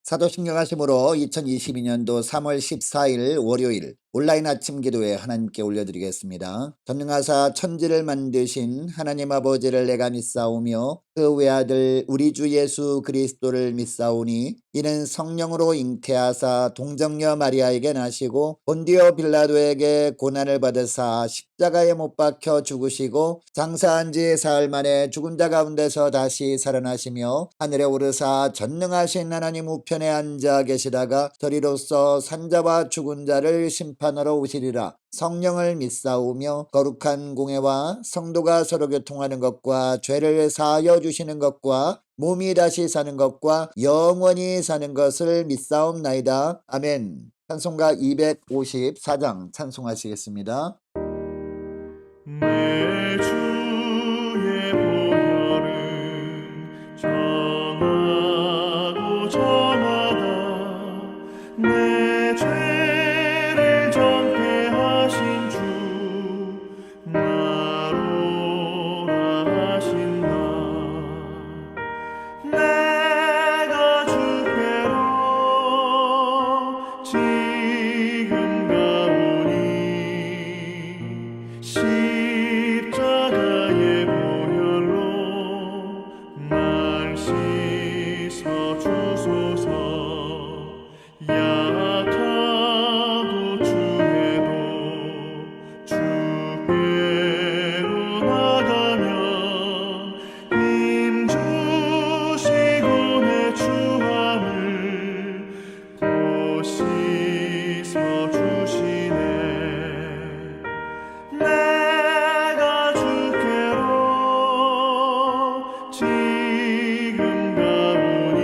사도신경하심으로 2022년도 3월 14일 월요일 온라인 아침 기도에 하나님께 올려드리겠습니다. 전능하사 천지를 만드신 하나님 아버지를 내가 믿사오며 그 외아들 우리 주 예수 그리스도를 믿사오니 이는 성령으로 잉태하사 동정녀 마리아에게 나시고 본디오 빌라도에게 고난을 받으사 십자가에 못 박혀 죽으시고 장사한 지 사흘 만에 죽은 자 가운데서 다시 살아나시며 하늘에 오르사 전능하신 하나님 우편에 앉아 계시다가 저리로서 산자와 죽은 자를 심판하러 오시리라. 성령을 믿사오며 거룩한 공회와 성도가 서로 교통하는 것과 죄를 사하여 주시는 것과 몸이 다시 사는 것과 영원히 사는 것을 믿사옵나이다. 아멘. 찬송가 254장 찬송하시겠습니다. 내 주의 보혈은 정하고 정하다 내 죄를 정케 하신 주 나로라 하신다. 내가 주께로 지금 가오니 십자가의 보혈로 날 씻어 주소서. 약하고 추해도 주께로 나가면 힘 주시고 내 추함을 또 씻어 주시네. 내가 주께로 지금 가오니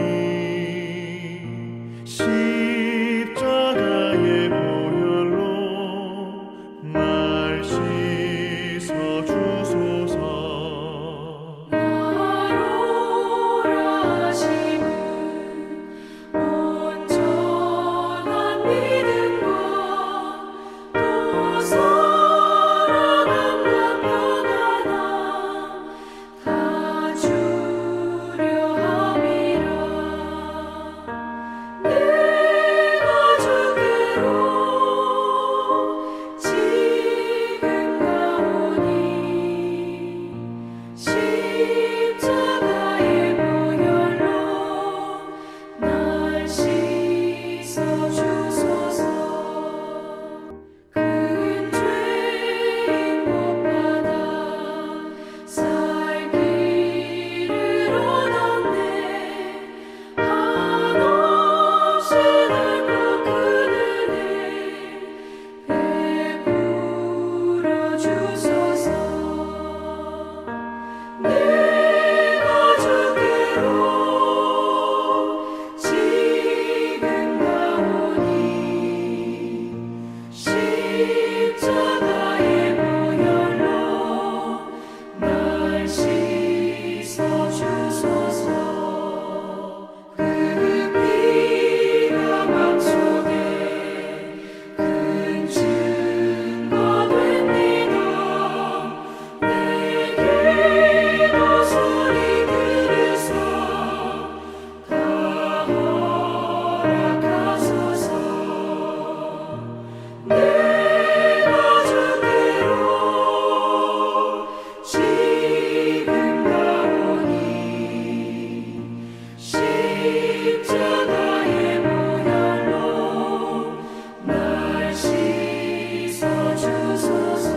십자가의 보혈로 날 씻어 주소서. 나로라 하심은 온전한 믿음과 또 사랑함과 평안함 다 주려 함이라. 내가 주께로 지금 가오니 십자가의 보혈로 날 씻어 주소서. 큰 죄인 못 받아 살 길을 얻었네. 한없이 넓고 큰 은혜 베풀어 주소서. 내가 주께로 지금 가오니 십자가의 보혈로 날 씻어 주소서. 그 피가 맘 속에 큰 증거 됩니다. 내 기도 소리 들으사 다 허락하소서. 내가 주께로 지금 가오니 십자가의 보혈로 날 씻어 주소서.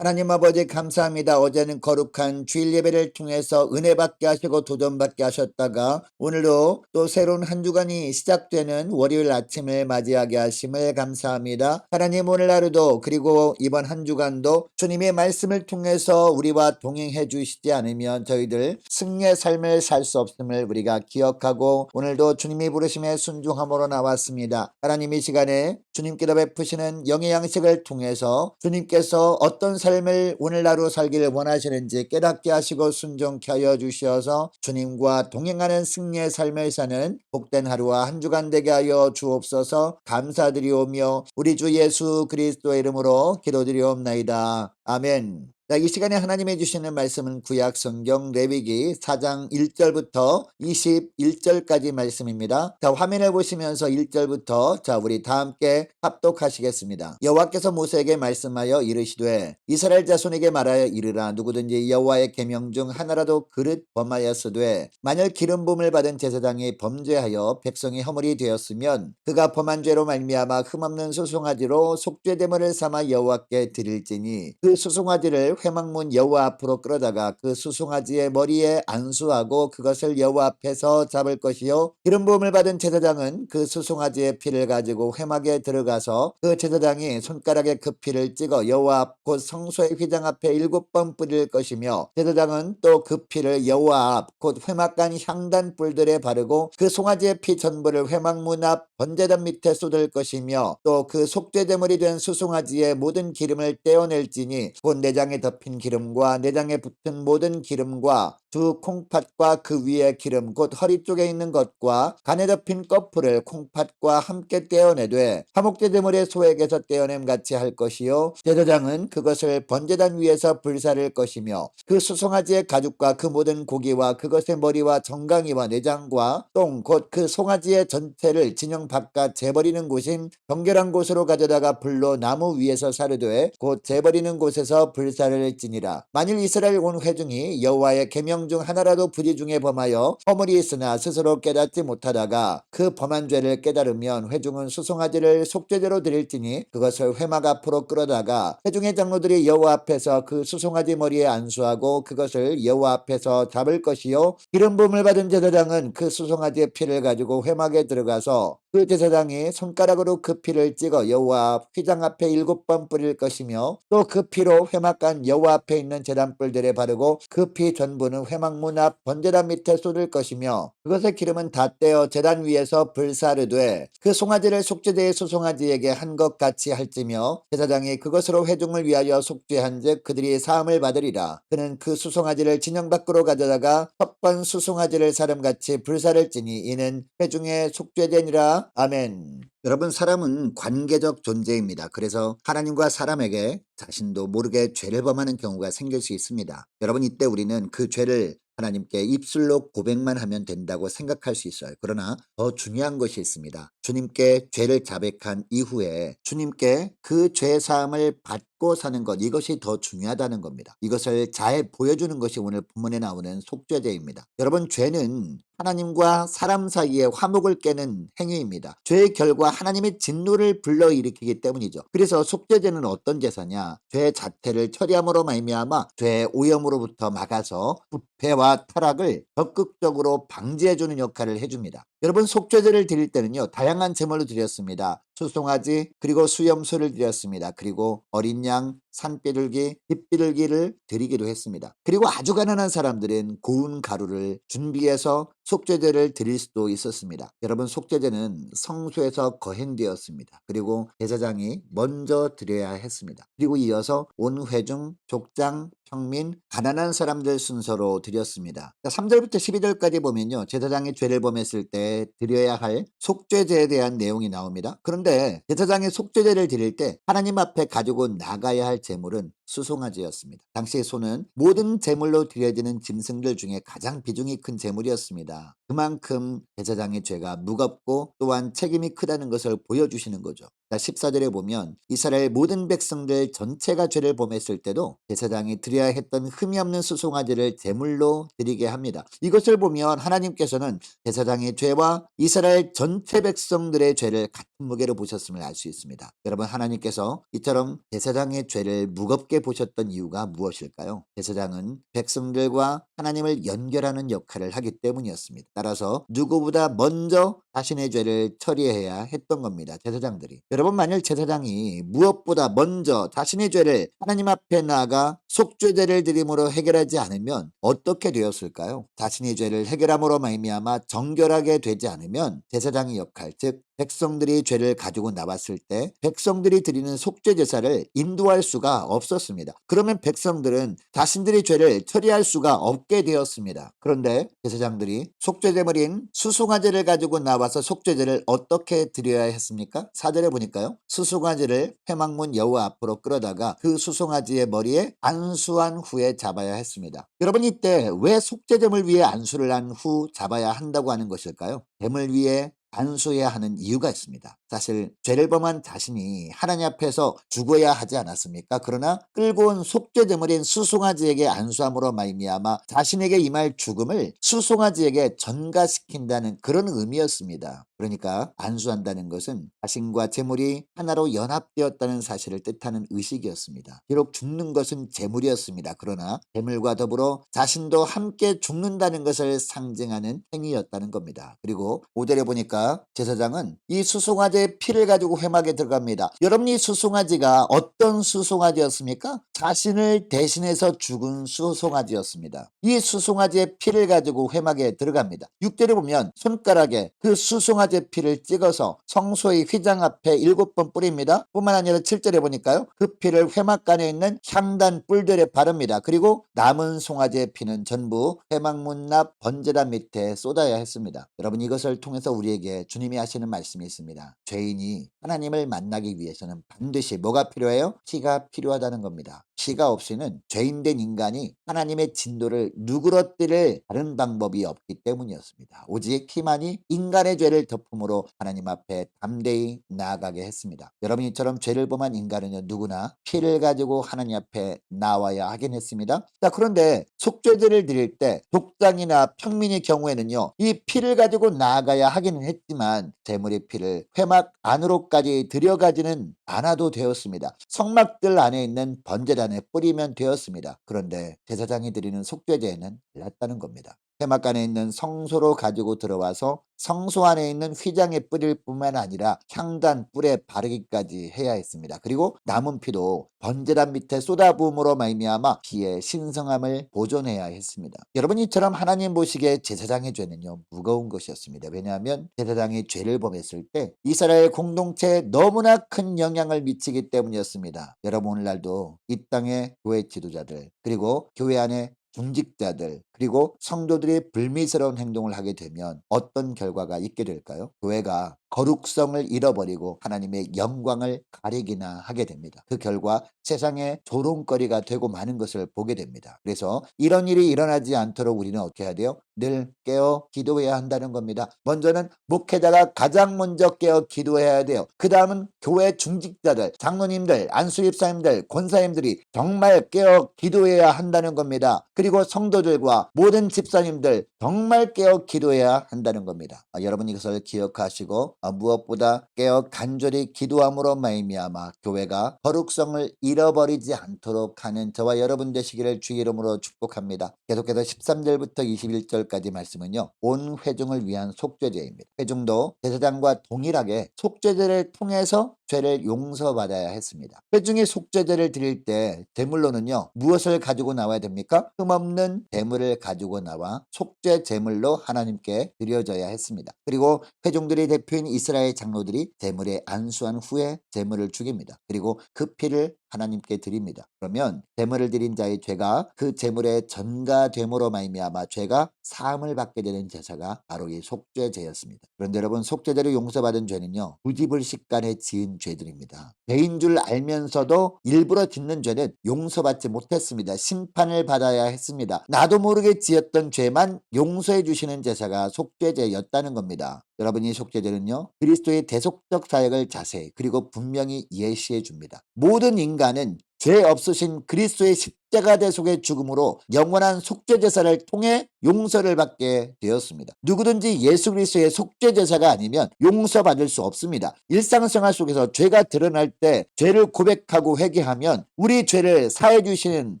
하나님 아버지 감사합니다. 어제는 거룩한 주일 예배를 통해서 은혜 받게 하시고 도전 받게 하셨다가 오늘도 또 새로운 한 주간이 시작되는 월요일 아침을 맞이하게 하심을 감사합니다. 하나님 오늘 하루도 그리고 이번 한 주간도 주님의 말씀을 통해서 우리와 동행해 주시지 않으면 저희들 승리의 삶을 살 수 없음을 우리가 기억하고 오늘도 주님이 부르심에 순종함으로 나왔습니다. 하나님 이 시간에 주님께서 베푸시는 영의 양식을 통해서 주님께서 어떤 삶을 오늘 하루 살기를 원하시는지 깨닫게 하시고 순종케 하여 주시어서 주님과 동행하는 승리의 삶을 사는 복된 하루와 한 주간 되게 하여 주옵소서. 감사드리오며 우리 주 예수 그리스도의 이름으로 기도드리옵나이다. 아멘. 자, 이 시간에 하나님이 주시는 말씀은 구약 성경 레위기 4장 1절부터 21절까지 말씀입니다. 자, 화면을 보시면서 1절부터 자, 우리 다 함께 합독하시겠습니다. 여호와께서 모세에게 말씀하여 이르시되 이스라엘 자손에게 말하여 이르라. 누구든지 여호와의 계명 중 하나라도 그릇 범하였으되 만일 기름 부음을 받은 제사장이 범죄하여 백성이 허물이 되었으면 그가 범한 죄로 말미암아 흠없는 수송아지로 속죄제물을 삼아 여호와께 드릴지니 그 수송아지를 회막문 여호와 앞으로 끌어다가 그 수송아지의 머리에 안수하고 그것을 여호와 앞에서 잡을 것이요 기름 부음을 받은 제사장은 그 수송아지의 피를 가지고 회막에 들어가서 그 제사장이 손가락에 그 피를 찍어 여호와 앞 곧 성소의 휘장 앞에 7번 뿌릴 것이며 제사장은 또 그 피를 여호와 앞 곧 회막간 향단 뿔들에 바르고 그 송아지의 피 전부를 회막문 앞 번제단 밑에 쏟을 것이며 또 그 속죄제물이 된 수송아지의 모든 기름을 떼어낼지니 곧 내장에 덮인 기름과 내장에 붙은 모든 기름과 두 콩팥과 그 위에 기름 곧 허리 쪽에 있는 것과 간에 덮인 꺼풀을 콩팥과 함께 떼어내되 화목제제물의 소액에서 떼어냄 같이 할 것이요 제사장은 그것을 번제단 위에서 불사를 것이며 그 수송아지의 가죽과 그 모든 고기와 그것의 머리와 정강이와 내장과 똥 곧 그 송아지의 전체를 진영 바깥 재버리는 곳인 정결한 곳으로 가져다가 불로 나무 위에서 사르되 곧 재버리는 곳에서 불사를 지니라. 만일 이스라엘 온 회중이 여호와의 계명 중 하나라도 부지 중에 범하여 허물이 있으나 스스로 깨닫지 못하다가 그 범한 죄를 깨달으면 회중은 수송아지를 속죄제로 드릴지니 그것을 회막 앞으로 끌어다가 회중의 장로들이 여호와 앞에서 그 수송아지 머리에 안수하고 그것을 여호와 앞에서 잡을 것이요 기름 부음을 받은 제사장은 그 수송아지의 피를 가지고 회막에 들어가서 그 제사장이 손가락으로 그 피를 찍어 여호와 앞 휘장 앞에 7번 뿌릴 것이며 또 그 피로 회막간 여호와 앞에 있는 제단뿔들에 바르고 그 피 전부는 회막문 앞 번제단 밑에 쏟을 것이며 그것의 기름은 다 떼어 제단 위에서 불사르되 그 송아지를 속죄제의 수송아지에게 한 것 같이 할지며 제사장이 그것으로 회중을 위하여 속죄한즉 그들이 사함을 받으리라. 그는 그 수송아지를 진영 밖으로 가져다가 첫 번 수송아지를 사름같이 불사를지니 이는 회중의 속죄제니라. 아멘. 여러분, 사람은 관계적 존재입니다. 그래서 하나님과 사람에게 자신도 모르게 죄를 범하는 경우가 생길 수 있습니다. 여러분, 이때 우리는 그 죄를 하나님께 입술로 고백만 하면 된다고 생각할 수 있어요. 그러나 더 중요한 것이 있습니다. 주님께 죄를 자백한 이후에 주님께 그 죄 사함을 받고 사는 것, 이것이 더 중요하다는 겁니다. 이것을 잘 보여주는 것이 오늘 본문에 나오는 속죄제입니다. 여러분, 죄는 하나님과 사람 사이의 화목을 깨는 행위입니다. 죄의 결과 하나님의 진노를 불러일으키기 때문이죠. 그래서 속죄제는 어떤 제사냐? 죄 자체를 처리함으로 말미암아 죄의 오염으로부터 막아서 부패와 타락을 적극적으로 방지해주는 역할을 해줍니다. 여러분, 속죄제를 드릴 때는요, 다양한 제물로 드렸습니다. 수송아지, 그리고 수염소를 드렸습니다. 그리고 어린 양, 산비둘기, 깃비둘기를 드리기도 했습니다. 그리고 아주 가난한 사람들은 고운 가루를 준비해서 속죄제를 드릴 수도 있었습니다. 여러분, 속죄제는 성소에서 거행되었습니다. 그리고 제사장이 먼저 드려야 했습니다. 그리고 이어서 온 회중, 족장, 평민, 가난한 사람들 순서로 드렸습니다. 3절부터 12절까지 보면요, 제사장이 죄를 범했을 때 드려야 할 속죄제에 대한 내용이 나옵니다. 그런데 제사장이 속죄제를 드릴 때 하나님 앞에 가지고 나가야 할 제물은 수송아지였습니다. 당시 소는 모든 제물로 드려지는 짐승들 중에 가장 비중이 큰 제물이었습니다. 그만큼 제사장의 죄가 무겁고 또한 책임이 크다는 것을 보여주시는 거죠. 14절에 보면 이스라엘 모든 백성들 전체가 죄를 범했을 때도 제사장이 드려야 했던 흠이 없는 수송아지를 제물로 드리게 합니다. 이것을 보면 하나님께서는 제사장의 죄와 이스라엘 전체 백성들의 죄를 같은 무게로 보셨음을 알 수 있습니다. 여러분, 하나님께서 이처럼 제사장의 죄를 무겁게 보셨던 이유가 무엇일까요? 제사장은 백성들과 하나님을 연결하는 역할을 하기 때문이었습니다. 따라서 누구보다 먼저 자신의 죄를 처리해야 했던 겁니다. 제사장들이. 여러분, 만일 제사장이 무엇보다 먼저 자신의 죄를 하나님 앞에 나아가 속죄제를 드림으로 해결하지 않으면 어떻게 되었을까요? 자신의 죄를 해결함으로 말미암아 정결하게 되지 않으면 제사장의 역할, 즉 백성들이 죄를 가지고 나왔을 때 백성들이 드리는 속죄제사를 인도할 수가 없었습니다. 되었습니다. 그러면 백성들은 자신들의 죄를 처리할 수가 없게 되었습니다. 그런데 제사장들이 속죄제물인 수송아지를 가지고 나와서 속죄제를 어떻게 드려야 했습니까? 4절에 보니까요. 수송아지를 회막문 여호와 앞으로 끌어다가 그 수송아지의 머리에 안수한 후에 잡아야 했습니다. 여러분, 이때 왜 속죄제물 위에 안수를 한 후 잡아야 한다고 하는 것일까요? 제물 위에 안수해야 하는 이유가 있습니다. 사실 죄를 범한 자신이 하나님 앞에서 죽어야 하지 않았습니까? 그러나 끌고 온 속죄제물인 수송아지에게 안수함으로 말미암아 자신에게 임할 죽음을 수송아지에게 전가시킨다는 그런 의미였습니다. 그러니까 안수한다는 것은 자신과 제물이 하나로 연합되었다는 사실을 뜻하는 의식이었습니다. 비록 죽는 것은 제물이었습니다. 그러나 제물과 더불어 자신도 함께 죽는다는 것을 상징하는 행위였다는 겁니다. 그리고 5절에 보니까 제사장은 이 수송아지의 피를 가지고 회막에 들어갑니다. 여러분, 이 수송아지가 어떤 수송아지였습니까? 자신을 대신해서 죽은 수송아지였습니다. 이 수송아지의 피를 가지고 회막에 들어갑니다. 6절에 보면 손가락에 그 수송아지의 피를 찍어서 성소의 휘장 앞에 7번 뿌립니다. 뿐만 아니라 7절에 보니까요. 그 피를 회막간에 있는 향단 뿔들에 바릅니다. 그리고 남은 송아지의 피는 전부 회막문 앞 번제단 밑에 쏟아야 했습니다. 여러분, 이것을 통해서 우리에게 주님이 하시는 말씀이 있습니다. 죄인이 하나님을 만나기 위해서는 반드시 뭐가 필요해요? 피가 필요하다는 겁니다. 피가 없이는 죄인된 인간이 하나님의 진도를 누그러뜨릴 다른 방법이 없기 때문이었습니다. 오직 피만이 인간의 죄를 덮음으로 하나님 앞에 담대히 나아가게 했습니다. 여러분, 이처럼 죄를 범한 인간은 누구나 피를 가지고 하나님 앞에 나와야 하긴 했습니다. 자, 그런데 속죄제를 드릴 때 독장이나 평민의 경우에는요, 이 피를 가지고 나아가야 하기는 했지만 제물의 피를 회막 안으로까지 들여가지는 않아도 되었습니다. 성막들 안에 있는 번제단에 뿌리면 되었습니다. 그런데 제사장이 드리는 속죄제에는 달랐다는 겁니다. 회막간에 있는 성소로 가지고 들어와서 성소 안에 있는 휘장에 뿌릴 뿐만 아니라 향단 뿔에 바르기까지 해야 했습니다. 그리고 남은 피도 번제단 밑에 쏟아부음으로 말미암아 피의 신성함을 보존해야 했습니다. 여러분, 이처럼 하나님 보시기에 제사장의 죄는요, 무거운 것이었습니다. 왜냐하면 제사장이 죄를 범했을 때 이스라엘 공동체에 너무나 큰 영향을 미치기 때문이었습니다. 여러분, 오늘날도 이 땅의 교회 지도자들, 그리고 교회 안에 중직자들, 그리고 성도들이 불미스러운 행동을 하게 되면 어떤 결과가 있게 될까요? 교회가 거룩성을 잃어버리고 하나님의 영광을 가리기나 하게 됩니다. 그 결과 세상에 조롱거리가 되고 마는 것을 보게 됩니다. 그래서 이런 일이 일어나지 않도록 우리는 어떻게 해야 돼요? 늘 깨어 기도해야 한다는 겁니다. 먼저는 목회자가 가장 먼저 깨어 기도해야 돼요. 그 다음은 교회 중직자들, 장로님들, 안수집사님들, 권사님들이 정말 깨어 기도해야 한다는 겁니다. 그리고 성도들과 모든 집사님들 정말 깨어 기도해야 한다는 겁니다. 여러분, 이것을 기억하시고 무엇보다 깨어 간절히 기도함으로 말미암아 교회가 거룩성을 잃어버리지 않도록 하는 저와 여러분 되시기를 주의 이름으로 축복합니다. 계속해서 13절부터 21절까지 말씀은요, 온 회중을 위한 속죄제입니다. 회중도 제사장과 동일하게 속죄제를 통해서 죄를 용서받아야 했습니다. 회중이 속죄제를 드릴 때 제물로는요, 무엇을 가지고 나와야 됩니까? 흠없는 제물을 가지고 나와 속죄 제물로 하나님께 드려져야 했습니다. 그리고 회중들의 대표인 이스라엘 장로들이 제물에 안수한 후에 제물을 죽입니다. 그리고 그 피를 하나님께 드립니다. 그러면 제물을 드린 자의 죄가 그 제물의 전가됨으로 말미암아 죄가 사함을 받게 되는 제사가 바로 이 속죄제였습니다. 그런데 여러분, 속죄제로 용서받은 죄는요, 부지불식간에 지은 죄들입니다. 죄인 줄 알면서도 일부러 짓는 죄는 용서받지 못했습니다. 심판을 받아야 했습니다. 나도 모르게 지었던 죄만 용서해 주시는 제사가 속죄제였다는 겁니다. 여러분, 이 속죄제는요, 그리스도의 대속적 사역을 자세히 그리고 분명히 예시해 줍니다. 모든 인간은 죄 없으신 그리스도의 십자가 대속의 죽음으로 영원한 속죄제사를 통해 용서를 받게 되었습니다. 누구든지 예수 그리스도의 속죄제사가 아니면 용서받을 수 없습니다. 일상생활 속에서 죄가 드러날 때 죄를 고백하고 회개하면 우리 죄를 사해 주시는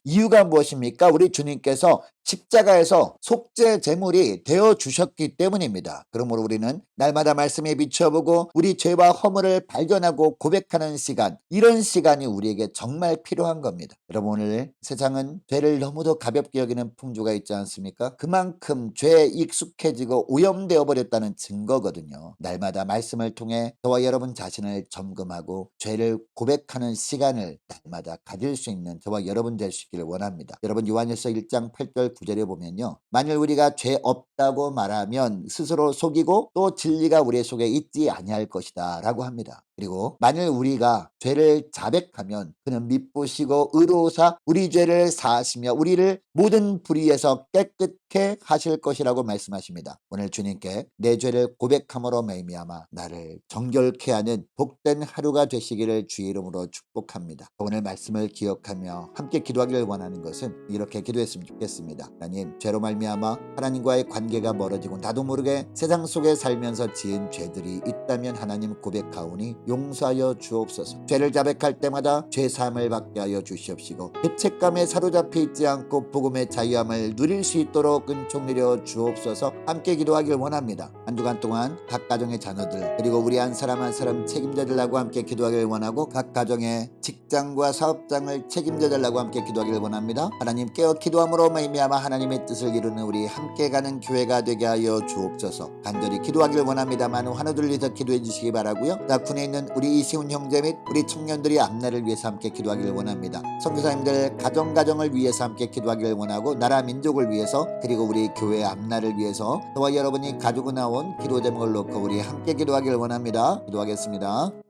이유가 무엇입니까? 우리 주님께서 십자가에서 속죄 제물이 되어 주셨기 때문입니다. 그러므로 우리는 날마다 말씀에 비춰보고 우리 죄와 허물을 발견하고 고백하는 시간, 이런 시간이 우리에게 정말 필요한 겁니다. 여러분, 오늘 세상은 죄를 너무도 가볍게 여기는 풍조가 있지 않습니까? 그만큼 죄에 익숙해지고 오염되어 버렸다는 증거거든요. 날마다 말씀을 통해 저와 여러분 자신을 점검하고 죄를 고백하는 시간을 날마다 가질 수 있는 저와 여러분 될 수 있기를 원합니다. 여러분, 요한일서 1장 8절 9절에 보면요, 만일 우리가 죄 없다고 말하면 스스로 속이고 또 진리가 우리 속에 있지 아니할 것이다 라고 합니다. 그리고 만일 우리가 죄를 자백하면 그는 미쁘시고 의로우사 우리 죄를 사하시며 우리를 모든 불의에서 깨끗게 하실 것이라고 말씀하십니다. 오늘 주님께 내 죄를 고백함으로 말미암아 나를 정결케 하는 복된 하루가 되시기를 주의 이름으로 축복합니다. 오늘 말씀을 기억하며 함께 기도하기를 원하는 것은 이렇게 기도했으면 좋겠습니다. 하나님, 죄로 말미암아 하나님과의 관계가 멀어지고 나도 모르게 세상 속에 살면서 지은 죄들이 있다면 하나님 고백하오니 용서하여 주옵소서. 죄를 자백할 때마다 죄사함을 받게 하여 주시옵시고 죄책감에 사로잡혀 있지 않고 복음의 자유함을 누릴 수 있도록 은총 내려 주옵소서. 함께 기도하길 원합니다. 한 주간 동안 각 가정의 자녀들 그리고 우리 한 사람 한 사람 책임져달라고 함께 기도하길 원하고 각 가정의 직장과 사업장을 책임져달라고 함께 기도하길 원합니다. 하나님, 깨어 기도함으로 말미암아 하나님의 뜻을 이루는 우리 함께 가는 교회가 되게 하여 주옵소서. 간절히 기도하길 원합니다. 많은 환호들을 위해서 기도해 주시기 바라고요. 군에 있는 우리 이시훈 형제 및 우리 청년들이 앞날을 위해서 함께 기도하기를 원합니다. 선교사님들 가정을 위해서 함께 기도하기를 원하고 나라 민족을 위해서 그리고 우리 교회 앞날을 위해서 저와 여러분이 가지고 나온 기도 제목을 놓고 우리 함께 기도하기를 원합니다. 기도하겠습니다.